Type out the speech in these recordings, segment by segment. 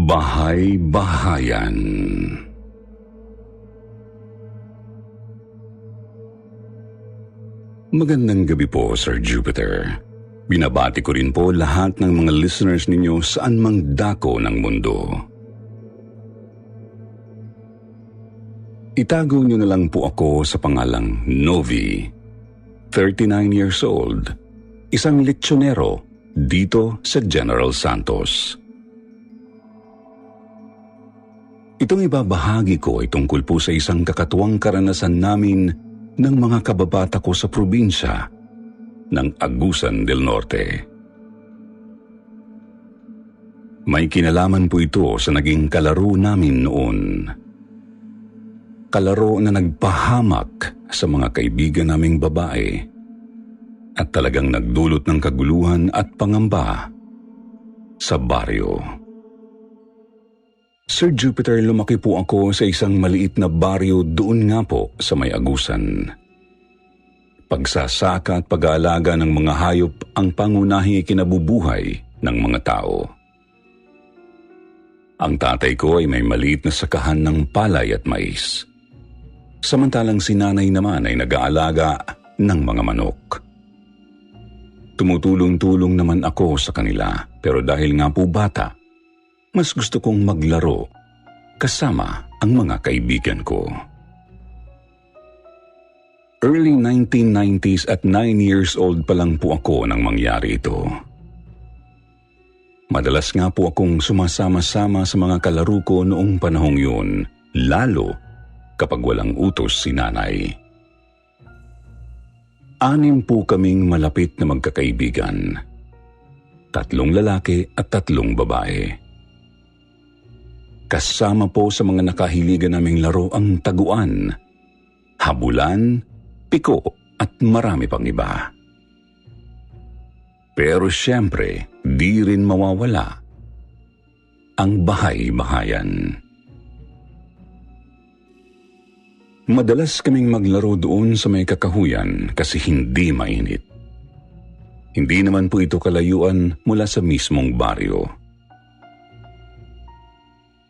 Bahay-bahayan. Magandang gabi po, Sir Jupiter. Binabati ko rin po lahat ng mga listeners ninyo saan mang dako ng mundo. Itago niyo na lang po ako sa pangalang Novi, 39 years old, isang lechonero dito sa General Santos. Itong ibabahagi ko ay tungkol po sa isang kakatuwang karanasan namin ng mga kababata ko sa probinsya ng Agusan del Norte. May kinalaman po ito sa naging kalaro namin noon. Kalaro na nagpahamak sa mga kaibigan naming babae at talagang nagdulot ng kaguluhan at pangamba sa baryo. Sir Jupiter, lumaki po ako sa isang maliit na baryo doon nga po sa may Agusan. Pagsasaka at pag-aalaga ng mga hayop ang pangunahing ikinabubuhay ng mga tao. Ang tatay ko ay may maliit na sakahan ng palay at mais. Samantalang si nanay naman ay nag-aalaga ng mga manok. Tumutulong-tulong naman ako sa kanila, pero dahil nga po bata, mas gusto kong maglaro kasama ang mga kaibigan ko. Early 1990s at 9 years old pa lang po ako nang mangyari ito. Madalas nga po akong sumasama-sama sa mga kalaro ko noong panahong yun, lalo kapag walang utos si nanay. 6 po kaming malapit na magkakaibigan. 3 lalaki at 3 babae. Kasama po sa mga nakahiligan naming laro ang taguan, habulan, piko at marami pang iba. Pero siyempre, di rin mawawala ang bahay-bahayan. Madalas kaming maglaro doon sa may kakahuyan kasi hindi mainit. Hindi naman po ito kalayuan mula sa mismong baryo.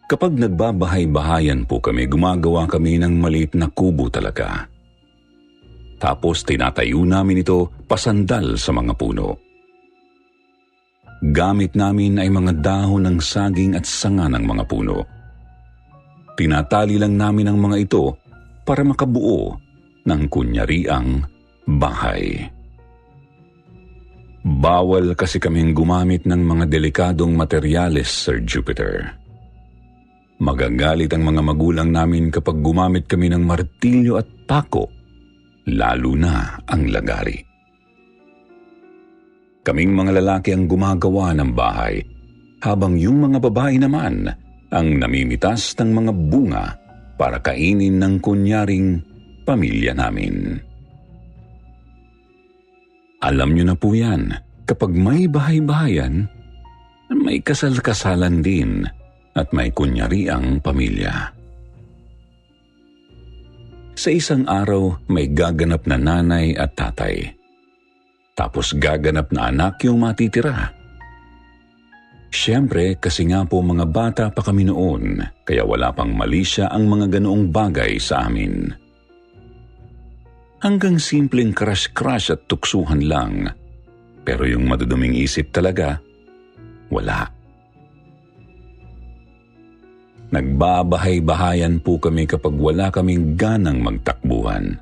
Kapag nagbabahay-bahayan po kami, gumagawa kami ng maliit na kubo talaga. Tapos tinatayo namin ito pasandal sa mga puno. Gamit namin ay mga dahon ng saging at sanga ng mga puno. Tinatali lang namin ang mga ito para makabuo ng kunyariang bahay. Bawal kasi kaming gumamit ng mga delikadong materyales, Sir Jupiter. Magagalit ang mga magulang namin kapag gumamit kami ng martilyo at pako, lalo na ang lagari. Kaming mga lalaki ang gumagawa ng bahay, habang yung mga babae naman ang namimitas ng mga bunga para kainin ng kunyaring pamilya namin. Alam niyo na po yan, kapag may bahay-bahayan, may kasal-kasalan din at may kunyariang pamilya. Sa isang araw, may gaganap na nanay at tatay. Tapos gaganap na anak yung matitira. Siyempre, kasi nga po mga bata pa kami noon, kaya wala pang malisya ang mga ganoong bagay sa amin. Hanggang simpleng crush-crush at tuksuhan lang. Pero yung maduduming isip talaga, wala. Nagbabahay-bahayan po kami kapag wala kaming ganang magtakbuhan.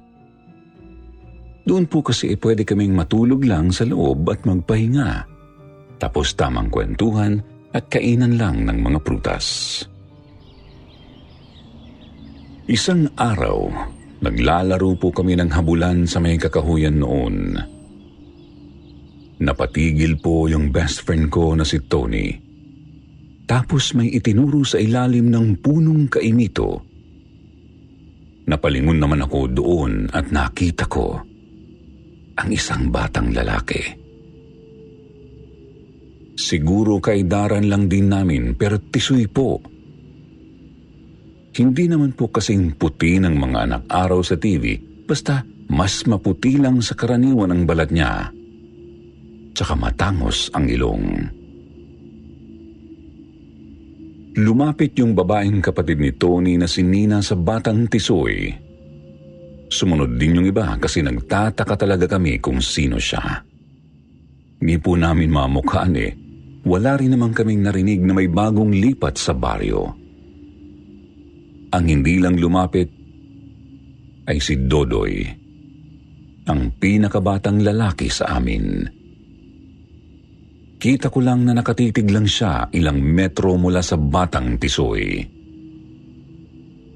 Doon po kasi pwede kaming matulog lang sa loob at magpahinga. Tapos tamang kwentuhan at kainan lang ng mga prutas. Isang araw, naglalaro po kami ng habulan sa may kakahuyan noon. Napatigil po yung best friend ko na si Tony. Tapos may itinuro sa ilalim ng punong kaimito. Napalingon naman ako doon at nakita ko ang isang batang lalaki. Siguro kaidaran lang din namin pero tisoy po. Hindi naman po kasing puti ng mga anak araw sa TV, basta mas maputi lang sa karaniwan ang balat niya. Tsaka matangos ang ilong. Lumapit yung babaeng kapatid ni Tony na si Nina sa batang Tisoy. Sumunod din yung iba kasi nagtataka talaga kami kung sino siya. Hindi po namin mamukhaan eh. Wala rin naman kaming narinig na may bagong lipat sa baryo. Ang hindi lang lumapit ay si Dodoy, ang pinakabatang lalaki sa amin. Kita ko lang na nakatitig lang siya ilang metro mula sa batang Tisoy.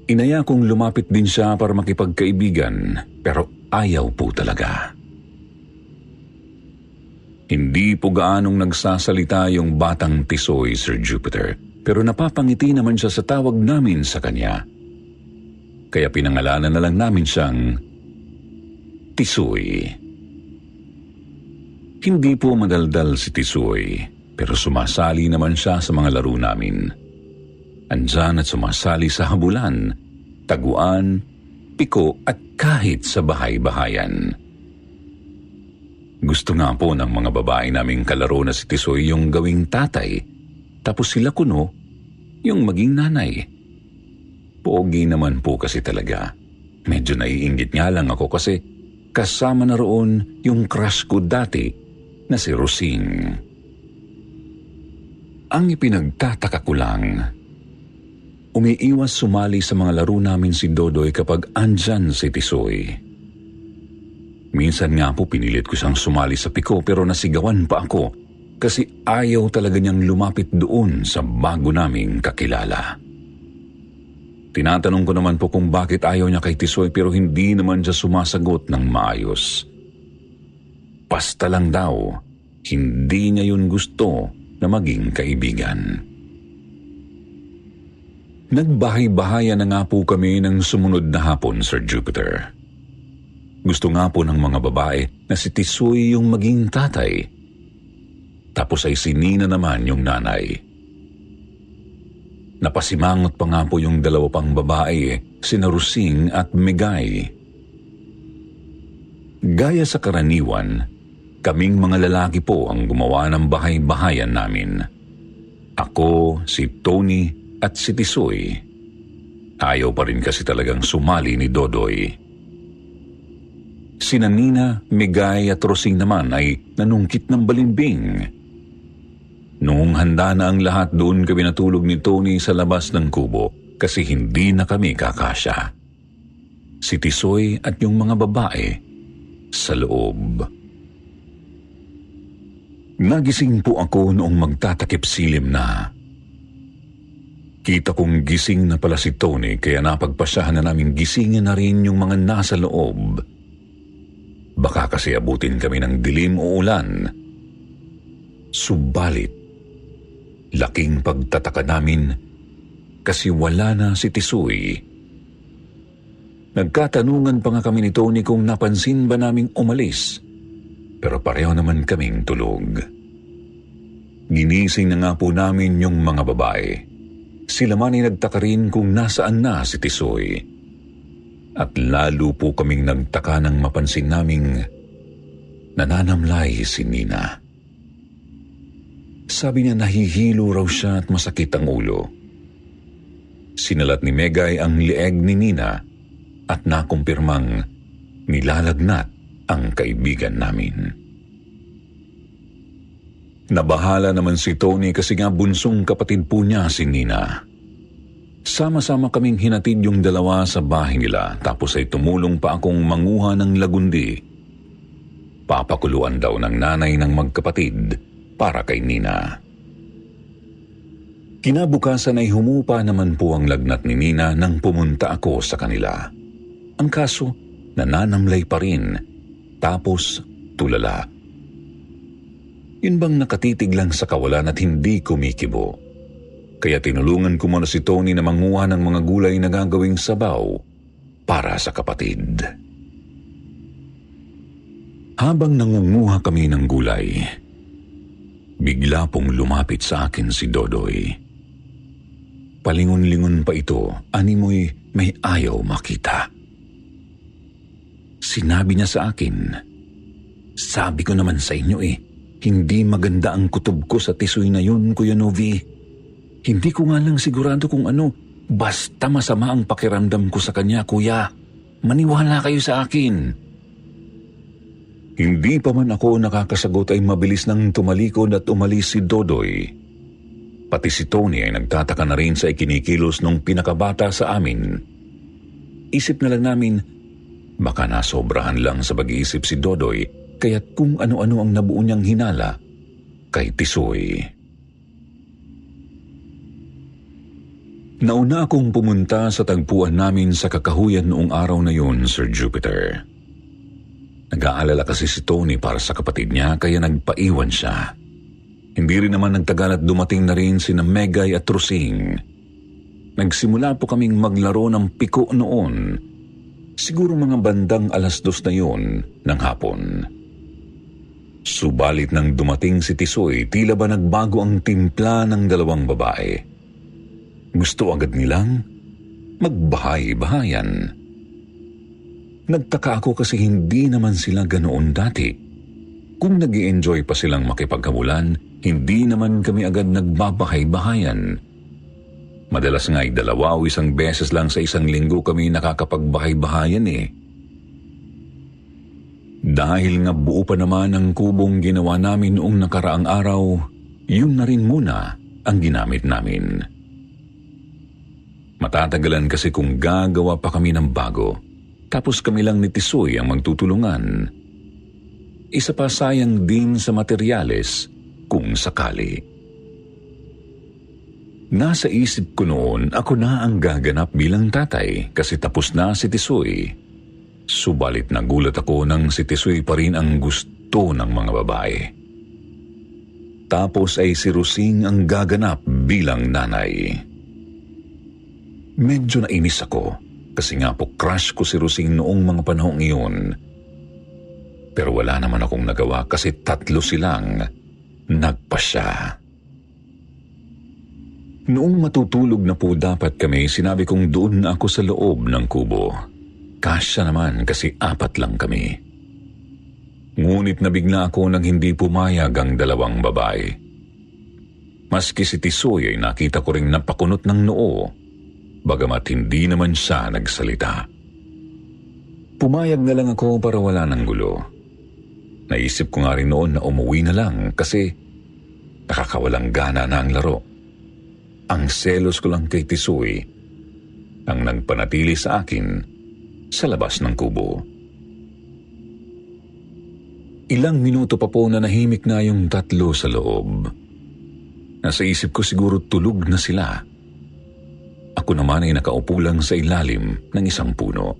Inaya kong lumapit din siya para makipagkaibigan pero ayaw po talaga. Hindi po gaanong nagsasalita yung batang Tisoy, Sir Jupiter, pero napapangiti naman siya sa tawag namin sa kanya. Kaya pinangalanan na lang namin siyang Tisoy. Hindi po madaldal si Tisoy, pero sumasali naman siya sa mga laro namin. Andyan at sumasali sa habulan, taguan, piko at kahit sa bahay-bahayan. Gusto nga po ng mga babae naming kalaro na si Tisoy yung gawing tatay, tapos sila kuno yung maging nanay. Pogi naman po kasi talaga. Medyo naiinggit nga lang ako kasi kasama na roon yung crush ko dati na si Rosing. Ang ipinagtataka ko lang, umiiwas sumali sa mga laro namin si Dodoy kapag andyan si Tisoy. Minsan nga po pinilit ko siyang sumali sa piko pero nasigawan pa ako kasi ayaw talaga niyang lumapit doon sa bago naming kakilala. Tinatanong ko naman po kung bakit ayaw niya kay Tisoy pero hindi naman siya sumasagot ng maayos. Basta lang daw, hindi niya yun gusto na maging kaibigan. Nagbahay-bahayan na nga po kami ng sumunod na hapon, Sir Jupiter. Gusto nga po ng mga babae na si Tisoy yung maging tatay. Tapos ay si Nina naman yung nanay. Napasimangot pa nga po yung dalawa pang babae, sina Rosing at Megay. Gaya sa karaniwan, kaming mga lalaki po ang gumawa ng bahay-bahayan namin. Ako, si Tony at si Tisoy. Ayaw pa rin kasi talagang sumali ni Dodoy. Sina Nina, Megay at Rosing naman ay nanungkit ng balimbing. Noong handa na ang lahat, doon kami natulog ni Tony sa labas ng kubo kasi hindi na kami kakasya. Si Tisoy at yung mga babae sa loob. Nagising po ako noong magtatakip silim na. Kita kong gising na pala si Tony kaya napagpasyahan na namin gisingin na rin yung mga nasa loob. Baka kasi abutin kami ng dilim o ulan. Subalit, laking pagtataka namin kasi wala na si Tisoy. Nagkatanungan pa nga kami ni Tony kung napansin ba naming umalis, pero pareho naman kaming tulog. Ginising na nga po namin yung mga babae. Sila man ay nagtaka rin kung nasaan na si Tisoy. At lalo po kaming nagtaka nang mapansin naming nananamlay si Nina. Sabi niya nahihilo raw siya at masakit ang ulo. Sinalat ni Megay ang lieg ni Nina at nakumpirmang nilalagnat ang kaibigan namin. Nabahala naman si Tony kasi nga bunsong kapatid po niya si Nina. Sama-sama kaming hinatid yung dalawa sa bahay nila tapos ay tumulong pa akong manguha ng lagundi. Papakuluan daw ng nanay ng magkapatid para kay Nina. Kinabukasan ay humupa naman po ang lagnat ni Nina nang pumunta ako sa kanila. Ang kaso, nananamlay pa rin, tapos tulala. Yun bang nakatitig lang sa kawalan at hindi kumikibo? Kaya tinulungan ko muna si Tony na manguha ng mga gulay na gagawing sabaw para sa kapatid. Habang nangunguha kami ng gulay, bigla pong lumapit sa akin si Dodoy. Palingon-lingon pa ito, animoy may ayaw makita. Sinabi niya sa akin, "Sabi ko naman sa inyo hindi maganda ang kutob ko sa Tisoy na yun, Kuya Novi. Hindi ko nga lang sigurado kung ano. Basta masama ang pakiramdam ko sa kanya, kuya. Maniwala kayo sa akin. Hindi pa man ako nakakasagot ay mabilis nang tumalikod at umalis si Dodoy. Pati si Tony ay nagtataka na rin sa ikinikilos nung pinakabata sa amin. Isip na lang namin, baka nasobrahan lang sa pag-iisip si Dodoy, kaya't kung ano-ano ang nabuo niyang hinala kay Tisoy. Nauna akong pumunta sa tagpuan namin sa Kakahuyan noong araw na yun, Sir Jupiter. Nag-aalala kasi si Tony para sa kapatid niya kaya nagpaiwan siya. Hindi rin naman nagtagal at dumating na rin sina Megay at Rusing. Nagsimula po kaming maglaro ng piko noon. Siguro mga bandang 2:00 na yun ng hapon. Subalit nang dumating si Tisoy, tila ba nagbago ang timpla ng dalawang babae. Gusto agad nilang magbahay-bahayan. Nagtaka ako kasi hindi naman sila ganoon dati. Kung nag-i-enjoy pa silang makipagkabulan, hindi naman kami agad nagbabahay-bahayan. Madalas nga ay 2 o 1 beses lang sa isang linggo kami nakakapagbahay-bahayan eh. Dahil nga buo pa naman ang kubong ginawa namin noong nakaraang araw, yun na rin muna ang ginamit namin. Matatagalan kasi kung gagawa pa kami ng bago, tapos kami lang ni Tisoy ang magtutulungan. Isa pa sayang din sa materyales kung sakali. Nasa isip ko noon, ako na ang gaganap bilang tatay kasi tapos na si Tisoy. Subalit nagulat ako nang si Tisoy pa rin ang gusto ng mga babae. Tapos ay si Rusing ang gaganap bilang nanay. Medyo nainis ako kasi nga po crush ko si Rusing noong mga panahong iyon. Pero wala naman akong nagawa kasi 3 silang nagpasya. Noong matutulog na po dapat kami, sinabi kong doon na ako sa loob ng kubo. Kasya naman kasi 4 lang kami. Ngunit nabigla ako nang hindi pumayag ang 2 babae. Maski si Tisoy ay nakita ko ring napakunot ng noo, bagamat hindi naman siya nagsalita. Pumayag na lang ako para wala ng gulo. Naisip ko nga rin noon na umuwi na lang kasi nakakawalang gana na ang laro. Ang selos ko lang kay Tisoy ang nagpanatili sa akin sa labas ng kubo. Ilang minuto pa po na nahimik na yung 3 sa loob. Nasa isip ko siguro tulog na sila. Ako naman ay nakaupo lang sa ilalim ng isang puno.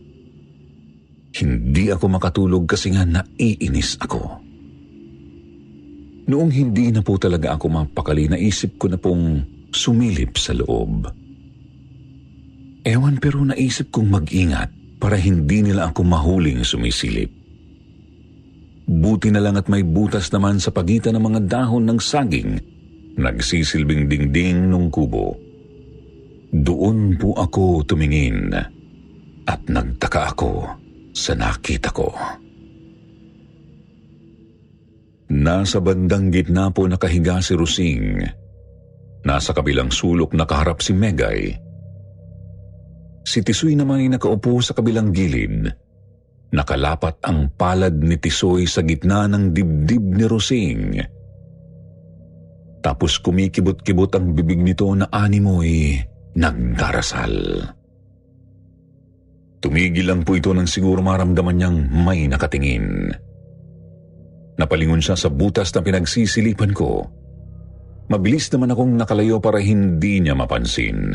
Hindi ako makatulog kasi nga naiinis ako. Noong hindi na po talaga ako mapakali, naisip ko na pong sumilip sa loob. Ewan pero naisip kong mag-ingat para hindi nila ako mahuling sumisilip. Buti na lang at may butas naman sa pagitan ng mga dahon ng saging, nagsisilbing dingding ng kubo. Doon po ako tumingin at nagtaka ako sa nakita ko. Nasa bandang gitna po nakahiga si Rusing. Nasa kabilang sulok nakaharap si Megay. Si Tisoy naman ay nakaupo sa kabilang gilid. Nakalapat ang palad ni Tisoy sa gitna ng dibdib ni Rusing. Tapos kumikibot-kibot ang bibig nito na animoy nagdarasal. Tumigil lang po ito nang siguro maramdaman niyang may nakatingin. Napalingon siya sa butas na pinagsisilipan ko. Mabilis naman akong nakalayo para hindi niya mapansin.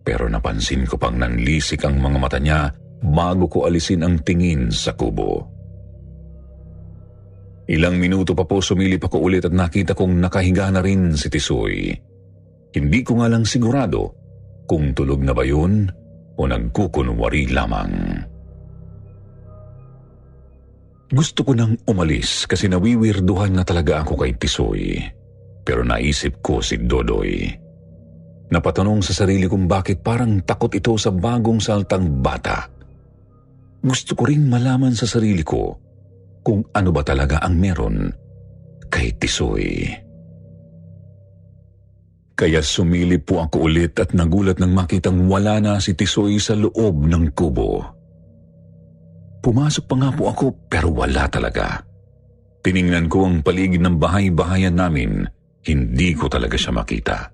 Pero napansin ko pang nanlisik ang mga mata niya bago ko alisin ang tingin sa kubo. Ilang minuto pa po sumilip ako ulit at nakita kong nakahiga na rin si Tisoy. Hindi ko nga lang sigurado kung tulog na ba yun o nagkukunwari lamang. Gusto ko nang umalis kasi nawiwirduhan na talaga ako kay Tisoy. Pero naisip ko si Dodoy. Napatanong sa sarili kong bakit parang takot ito sa bagong saltang bata. Gusto ko ring malaman sa sarili ko kung ano ba talaga ang meron kay Tisoy. Kaya sumilip po ako ulit at nagulat nang makitang wala na si Tisoy sa loob ng kubo. Pumasok pa nga po ako pero wala talaga. Tiningnan ko ang paligid ng bahay-bahayan namin, hindi ko talaga siya makita.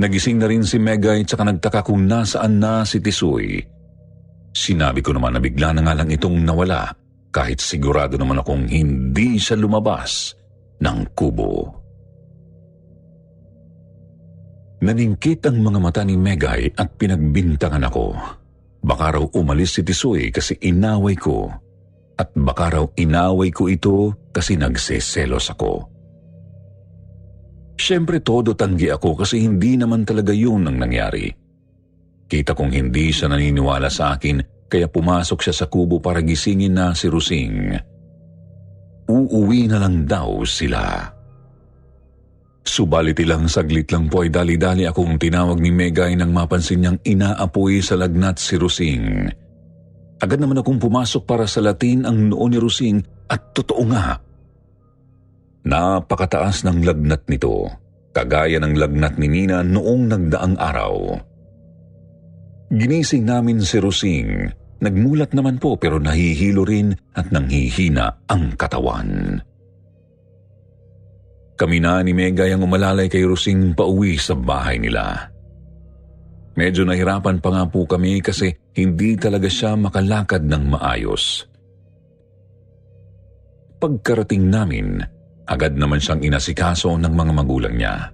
Nagising na rin si Megay at saka nagtaka kung nasaan na si Tisoy. Sinabi ko naman na bigla na nga lang itong nawala kahit sigurado naman akong hindi siya lumabas ng kubo. Naningkit ang mga mata ni Megay at pinagbintangan ako. Baka raw umalis si Tisoy kasi inaway ko at baka raw inaway ko ito kasi nagseselos ako. Siyempre todo tanggi ako kasi hindi naman talaga yun ang nangyari. Kita kong hindi siya naniniwala sa akin kaya pumasok siya sa kubo para gisingin na si Rusing. Uuwi na lang daw sila. Subalit ilang saglit lang po ay dali-dali akong tinawag ni Megay nang mapansin niyang inaapoy sa lagnat si Rusing. Agad naman akong pumasok para salatin ang noo ni Rusing at totoo nga. Napakataas ng lagnat nito, kagaya ng lagnat ni Nina noong nagdaang araw. Ginising namin si Rusing. Nagmulat naman po pero nahihilo rin at nanghihina ang katawan. Kami na ni Megay ang umalalay kay Rusing pauwi sa bahay nila. Medyo nahirapan pa nga po kami kasi hindi talaga siya makalakad ng maayos. Pagkarating namin, agad naman siyang inasikaso ng mga magulang niya.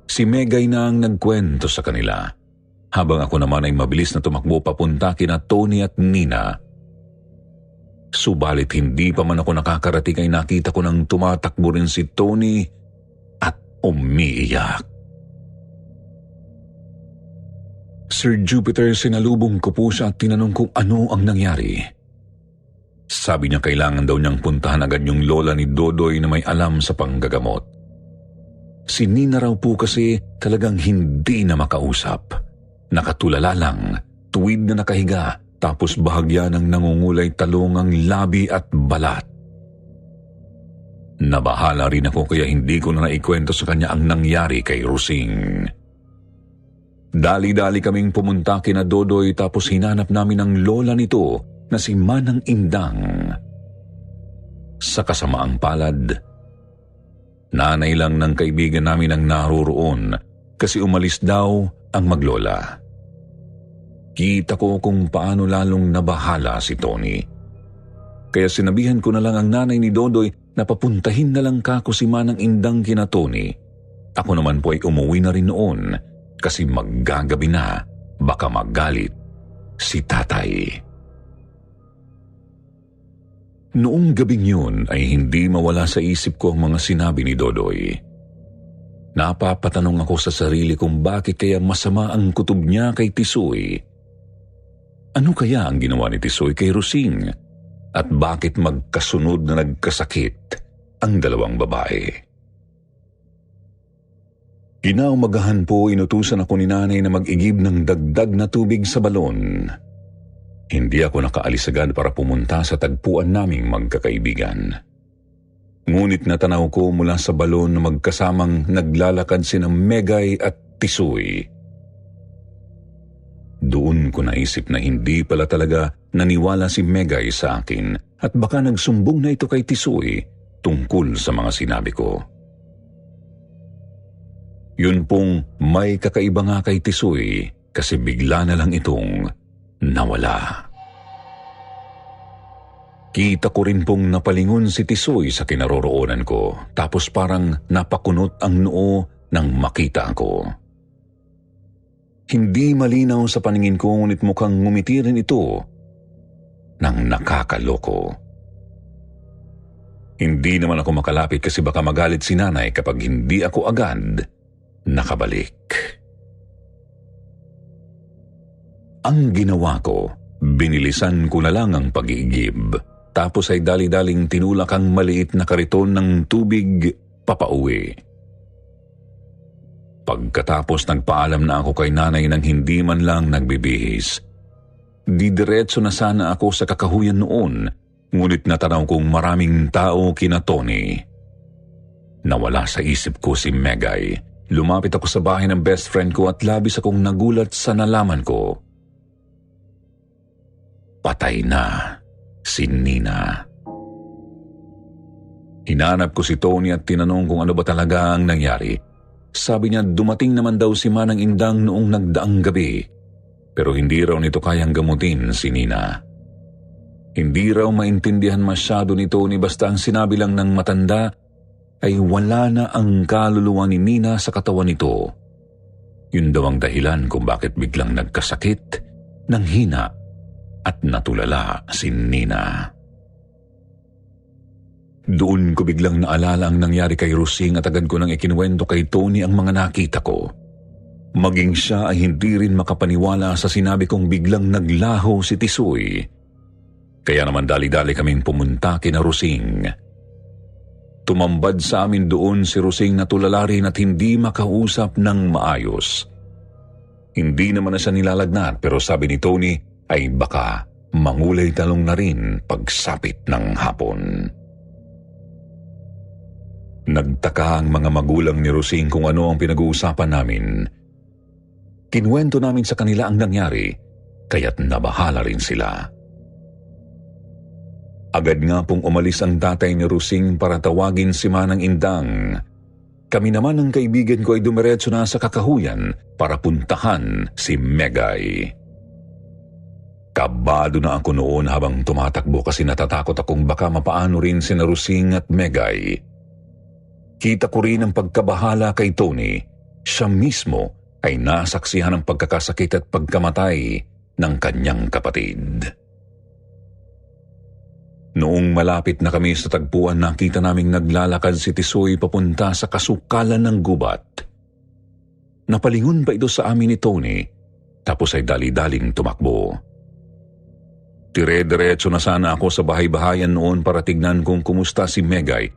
Si Megay na ang nagkwento sa kanila, habang ako naman ay mabilis na tumakbo papunta kina Tony at Nina. Subalit hindi pa man ako nakakarating ay nakita ko nang tumatakbo rin si Tony at umiiyak. Sir Jupiter, sinalubong ko po siya at tinanong kung ano ang nangyari. Sabi niya kailangan daw niyang puntahan agad yung lola ni Dodoy na may alam sa panggagamot. Si Nina raw po kasi talagang hindi na makausap. Nakatulala lang, tuwid na nakahiga, tapos bahagya ng nangungulay talong ang labi at balat. Nabahala rin ako kaya hindi ko na naikwento sa kanya ang nangyari kay Rusing. Dali-dali kaming pumunta kina Dodoy tapos hinanap namin ang lola nito na si Manang Indang. Sa kasamaang palad, nanay lang ng kaibigan namin ang naroroon kasi umalis daw ang maglola. Kita ko kung paano lalong nabahala si Tony. Kaya sinabihan ko na lang ang nanay ni Dodoy na papuntahin na lang kako si Manang Indang kina Tony. Ako naman po ay umuwi na rin noon kasi maggagabi na, baka magalit si tatay. Noong gabing yun ay hindi mawala sa isip ko ang mga sinabi ni Dodoy. Napapatanong ako sa sarili kung bakit kaya masama ang kutob niya kay Tisoy. Ano kaya ang ginawa ni Tisoy kay Rusing? At bakit magkasunod na nagkasakit ang dalawang babae? Kinaumagahan po inutusan ako ni nanay na mag-igib ng dagdag na tubig sa balon. Hindi ako nakaalis agad para pumunta sa tagpuan naming magkakaibigan. Ngunit natanaw ko mula sa balon na magkasamang naglalakad sina Megay at Tisoy. Doon ko naisip na hindi pala talaga naniwala si Megay sa akin at baka nagsumbong na ito kay Tisoy tungkol sa mga sinabi ko. Yun pong may kakaiba nga kay Tisoy kasi bigla na lang itong nawala. Kita ko rin pong napalingon si Tisoy sa kinaroroonan ko tapos parang napakunot ang noo nang makita ako. Hindi malinaw sa paningin ko ngunit mukhang ngumiti rin ito ng nakakaloko. Hindi naman ako makalapit kasi baka magalit si nanay kapag hindi ako agad nakabalik. Ang ginawa ko, binilisan ko na lang ang pag-iigib. Tapos ay dali-daling tinulak ang maliit na kariton ng tubig papauwi. Pagkatapos nagpaalam na ako kay nanay nang hindi man lang nagbibihis. Didiretso na sana ako sa kakahuyan noon, ngunit natanaw kong maraming tao kina Tony. Nawala sa isip ko si Megay. Lumapit ako sa bahay ng best friend ko at labis akong nagulat sa nalaman ko. Patay na si Nina. Hinanap ko si Tony at tinanong kung ano ba talaga ang nangyari. Sabi niya dumating naman daw si Manang Indang noong nagdaang gabi, pero hindi raw nito kayang gamutin si Nina. Hindi raw maintindihan masyado ni Tony basta ang sinabi lang ng matanda ay wala na ang kaluluwa ni Nina sa katawan nito. Yun daw ang dahilan kung bakit biglang nagkasakit, nanghina at natulala si Nina. Doon ko biglang naalala ang nangyari kay Rusing at agad ko nang ikinuwento kay Tony ang mga nakita ko. Maging siya ay hindi rin makapaniwala sa sinabi kong biglang naglaho si Tisoy. Kaya naman dali-dali kaming pumunta kina Rusing. Tumambad sa amin doon si Rusing na tulala rin at hindi makausap ng maayos. Hindi naman na siya nilalagnat pero sabi ni Tony ay baka mangulay talong na rin pagsapit ng hapon. Nagtaka ang mga magulang ni Rusing kung ano ang pinag-uusapan namin. Kinuwento namin sa kanila ang nangyari, kaya't nabahala rin sila. Agad nga pong umalis ang tatay ni Rusing para tawagin si Manang Indang. Kami naman ng kaibigan ko ay dumiretso na sa Kakahuyan para puntahan si Megay. Kabado na ako noon habang tumatakbo kasi natatakot akong baka mapaano rin si Rusing at Megay. Kita ko rin ang pagkabahala kay Tony. Siya mismo ay nasaksihan ng pagkakasakit at pagkamatay ng kanyang kapatid. Noong malapit na kami sa tagpuan, nakita naming naglalakad si Tisoy papunta sa kasukalan ng gubat. Napalingon pa ito sa amin ni Tony, tapos ay dali-daling tumakbo. Dire-diretso na sana ako sa bahay-bahayan noon para tignan kung kumusta si Megay,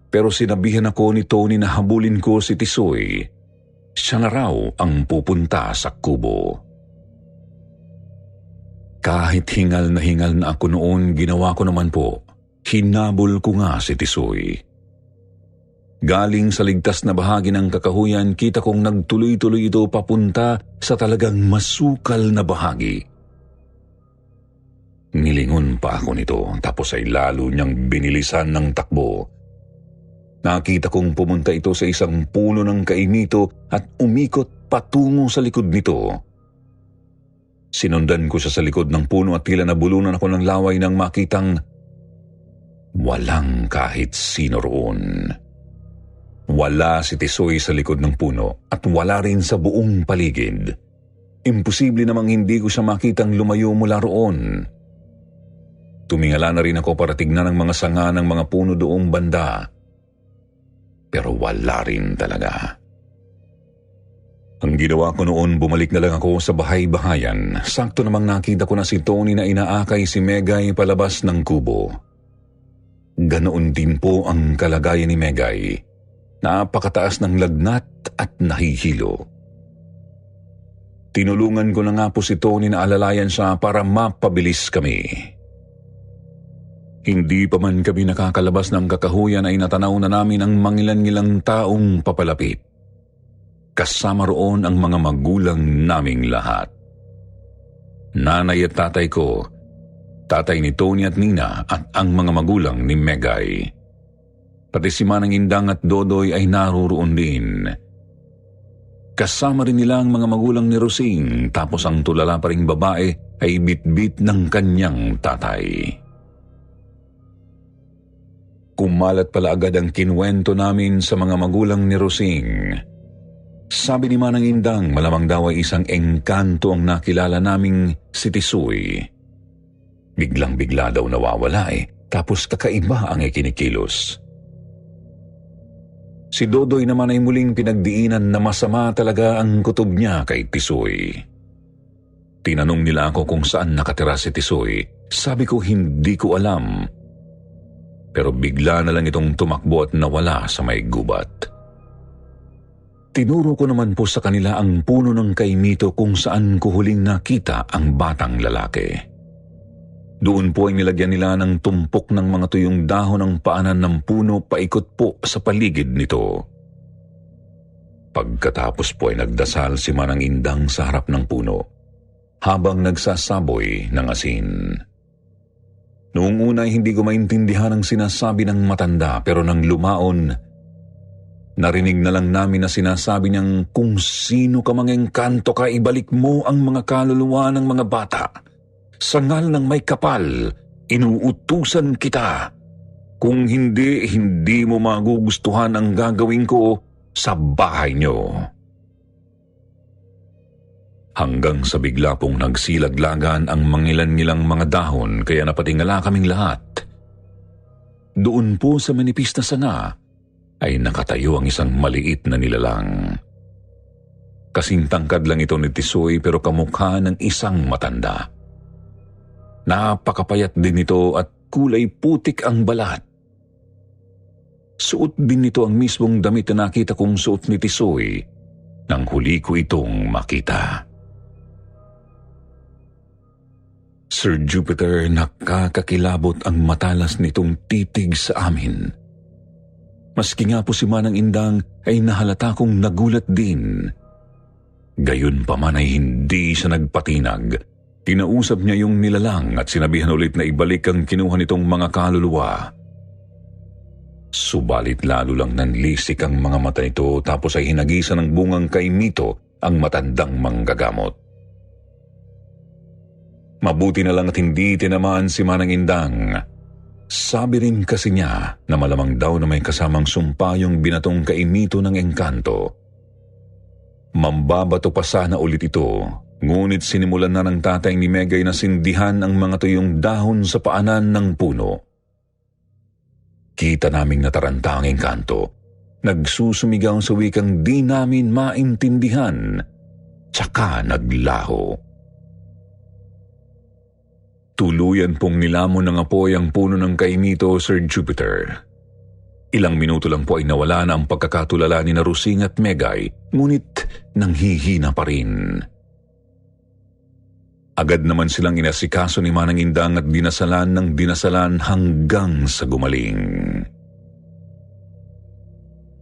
pero sinabihan ako ni Tony na habulin ko si Tisoy. Siya na raw ang pupunta sa kubo. Kahit hingal na ako noon, ginawa ko naman po. Hinabol ko nga si Tisoy. Galing sa ligtas na bahagi ng Kakahuyan, kita kong nagtuloy-tuloy ito papunta sa talagang masukal na bahagi. Nilingon pa ako nito, tapos ay lalo niyang binilisan ng takbo. Nakita kong pumunta ito sa isang puno ng kainito at umikot patungo sa likod nito. Sinundan ko siya sa likod ng puno at tila nabulunan ako ng laway nang makitang walang kahit sino roon. Wala si Tisoy sa likod ng puno at wala rin sa buong paligid. Imposible namang hindi ko siya makitang lumayo mula roon. Tumingala na rin ako para tignan ang mga sanga ng mga puno doong banda. Pero wala rin talaga. Ang ginawa ko noon, bumalik na lang ako sa bahay-bahayan. Sakto namang nakita ko na si Tony na inaakay si Megay palabas ng kubo. Ganoon din po ang kalagayan ni Megay. Napakataas ng lagnat at nahihilo. Tinulungan ko na nga po si Tony na alalayan siya para mapabilis kami. Hindi pa man kami nakakalabas ng Kakahuyan ay natanaw na namin ang mangilan-ngilang taong papalapit. Kasama roon ang mga magulang naming lahat. Nanay at tatay ko, tatay ni Tony at Nina at ang mga magulang ni Megay. Pati si Manang Indang at Dodoy ay naroroon din. Kasama rin nila ang mga magulang ni Rusing, tapos ang tulala pa ring babae ay bitbit ng kanyang tatay. Kumalat pala agad ang kinuwento namin sa mga magulang ni Rusing. Sabi ni Manang Indang, malamang daw ay isang engkanto ang nakilala naming si Tisoy. Biglang-bigla daw nawawala tapos kakaiba ang ikinikilos. Si Dodoy naman ay muling pinagdiinan na masama talaga ang kutob niya kay Tisoy. Tinanong nila ako kung saan nakatira si Tisoy. Sabi ko hindi ko alam. Pero bigla na lang itong tumakbo at nawala sa may gubat. Tinuro ko naman po sa kanila ang puno ng kaimito kung saan ko huling nakita ang batang lalaki. Doon po ay nilagyan nila ng tumpok ng mga tuyong dahon ng paanan ng puno paikot po sa paligid nito. Pagkatapos po ay nagdasal si Manang Indang sa harap ng puno habang nagsasaboy ng asin. Noong una ay hindi ko maintindihan ang sinasabi ng matanda, pero nang lumaon, narinig na lang namin na sinasabi niyang kung sino ka mang engkanto ka, ibalik mo ang mga kaluluwa ng mga bata. Sa ngal ng may kapal, inuutusan kita. Kung hindi, hindi mo magugustuhan ang gagawin ko sa bahay niyo. Hanggang sa bigla pong nagsilaglagan ang mangilan-ngilang mga dahon, kaya napatingala kaming lahat. Doon po sa manipis na sanga ay nakatayo ang isang maliit na nilalang. Kasing tangkad lang ito ni Tisoy pero kamukha ng isang matanda. Napakapayat din ito at kulay putik ang balat. Suot din nito ang mismong damit na nakita kong suot ni Tisoy nang huli ko itong makita. Sir Jupiter, nakakakilabot ang matalas nitong titig sa amin. Maski nga po si Manang Indang ay nahalata kong nagulat din. Gayon pa man ay hindi siya nagpatinag. Kinausap niya yung nilalang at sinabihan ulit na ibalik ang kinuha nitong mga kaluluwa. Subalit lalo lang nanlisik ang mga mata nito tapos ay hinagisan ng bungang kaimito ang matandang manggagamot. Mabuti na lang at hindi tinamaan si Manang Indang. Sabi rin kasi niya na malamang daw na may kasamang sumpa yung binatong kaimito ng engkanto. Mambabato pa sana ulit ito, ngunit sinimulan na ng tatay ni Megay na sindihan ang mga tuyong dahon sa paanan ng puno. Kita naming nataranta ang engkanto. Nagsusumigaw sa wikang di namin maintindihan, tsaka naglaho. Tuluyan pong nilamon ng apoy ang puno ng kaimito, Sir Jupiter. Ilang minuto lang po ay nawala na ang pagkakatulala ni Rusing at Megay, ngunit nanghihina pa rin. Agad naman silang inasikaso ni Manang Indang at dinasalan ng dinasalan hanggang sa gumaling.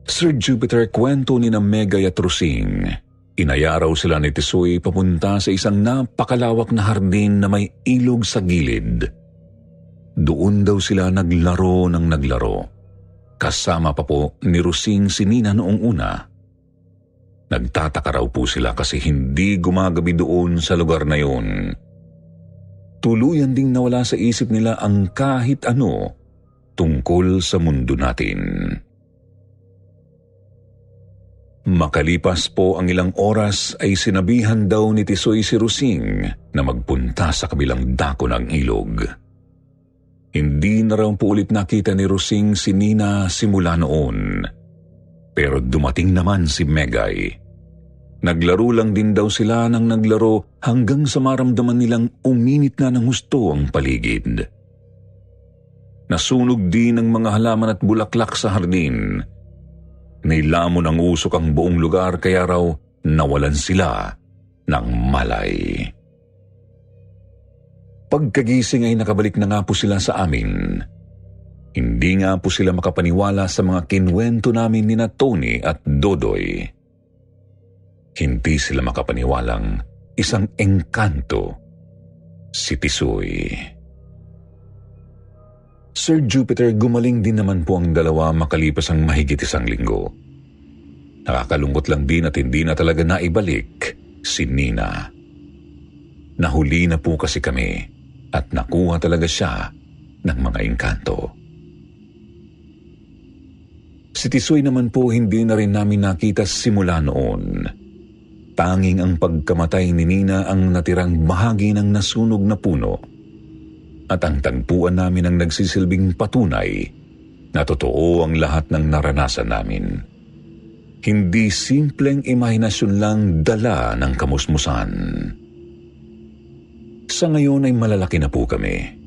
Sir Jupiter, kwento ni na Megay at Rusing. Inaya raw sila ni Tisoy papunta sa isang napakalawak na hardin na may ilog sa gilid. Doon daw sila naglaro ng naglaro. Kasama pa po ni Rusing si Nina noong una. Nagtataka raw po sila kasi hindi gumagabi doon sa lugar na yun. Tuluyan ding nawala sa isip nila ang kahit ano tungkol sa mundo natin. Makalipas po ang ilang oras ay sinabihan daw ni Tisoy si Rusing na magpunta sa kabilang dako ng ilog. Hindi na raw po ulit nakita ni Rusing si Nina simula noon. Pero dumating naman si Megay. Naglaro lang din daw sila ng naglaro hanggang sa maramdaman nilang uminit na ng husto ang paligid. Nasunog din ang mga halaman at bulaklak sa hardin. Nilamon ang usok ang buong lugar kaya raw nawalan sila ng malay. Pagkagising ay nakabalik na nga po sila sa amin. Hindi nga po sila makapaniwala sa mga kinwento namin ni na Tony at Dodoy. Hindi sila makapaniwalang isang engkanto si Tisoy. Sir Jupiter, gumaling din naman po ang dalawa makalipas ang mahigit isang linggo. Nakakalungkot lang din at hindi na talaga naibalik si Nina. Nahuli na po kasi kami at nakuha talaga siya ng mga engkanto. Si Tisoy naman po hindi na rin namin nakita simula noon. Tanging ang pagkamatay ni Nina ang natirang bahagi ng nasunog na puno. At ang tagpuan namin ang nagsisilbing patunay na totoo ang lahat ng naranasan namin. Hindi simpleng imahinasyon lang dala ng kamusmusan. Sa ngayon ay malalaki na po kami.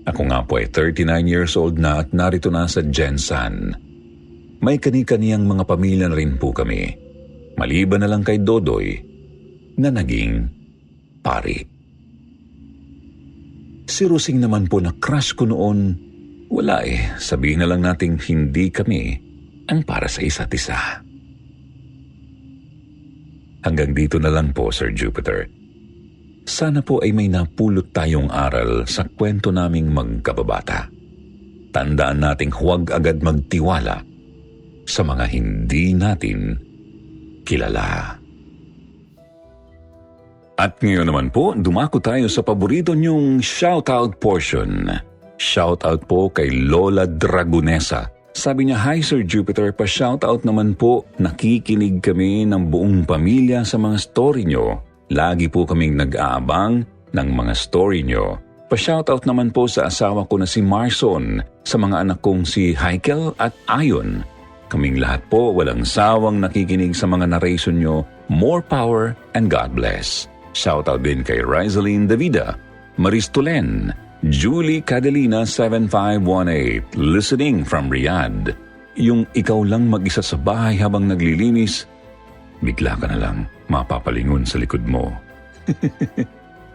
Ako nga po ay 39 years old na at narito na sa Gensan. May kani-kaniyang mga pamilya na rin po kami. Maliban na lang kay Dodoy na naging pari. Si Rosing naman po na crush ko noon, wala sabihin na lang nating hindi kami ang para sa isa't isa. Hanggang dito na lang po, Sir Jupiter. Sana po ay may napulot tayong aral sa kwento naming magkababata. Tandaan nating huwag agad magtiwala sa mga hindi natin kilala. At ngayon naman po, dumako tayo sa paborito niyong shoutout portion. Shoutout po kay Lola Dragonesa. Sabi niya, "Hi Sir Jupiter, pa-shoutout naman po. Nakikinig kami ng buong pamilya sa mga story niyo. Lagi po kaming nag-aabang ng mga story niyo. Pa-shoutout naman po sa asawa ko na si Marson, sa mga anak kong si Heikel at Ayon. Kaming lahat po walang sawang nakikinig sa mga narration niyo. More power and God bless." Shoutout din kay Rizaline Davida, Maris Tulen, Julie Cadelina 7518, listening from Riyadh. Yung ikaw lang mag-isa sa bahay habang naglilinis, bigla ka na lang mapapalingon sa likod mo.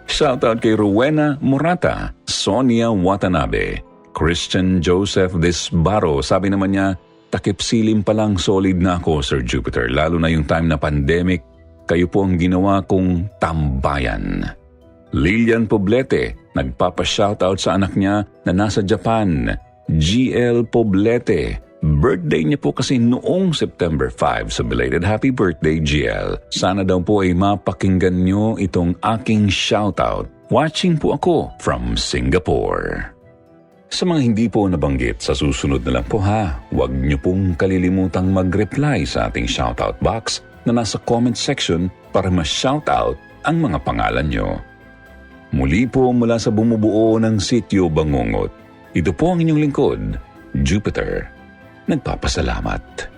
Shoutout kay Rowena Morata, Sonia Watanabe, Christian Joseph Desbaro. Sabi naman niya, "Takip silim pa lang solid na ako, Sir Jupiter. Lalo na yung time na pandemic, kayo po ang ginawa kong tambayan." Lilian Poblete, nagpapa-shoutout sa anak niya na nasa Japan, GL Poblete. Birthday niya po kasi noong September 5, so belated happy birthday, GL. Sana daw po ay mapakinggan niyo itong aking shoutout. Watching po ako from Singapore. Sa mga hindi po nabanggit, sa susunod na lang po ha, huwag niyo pong kalilimutang mag-reply sa ating shoutout box na nasa comment section para ma-shoutout ang mga pangalan niyo. Muli po mula sa bumubuo ng Sityo Bangungot, ito po ang inyong lingkod, Jupiter. Nagpapasalamat.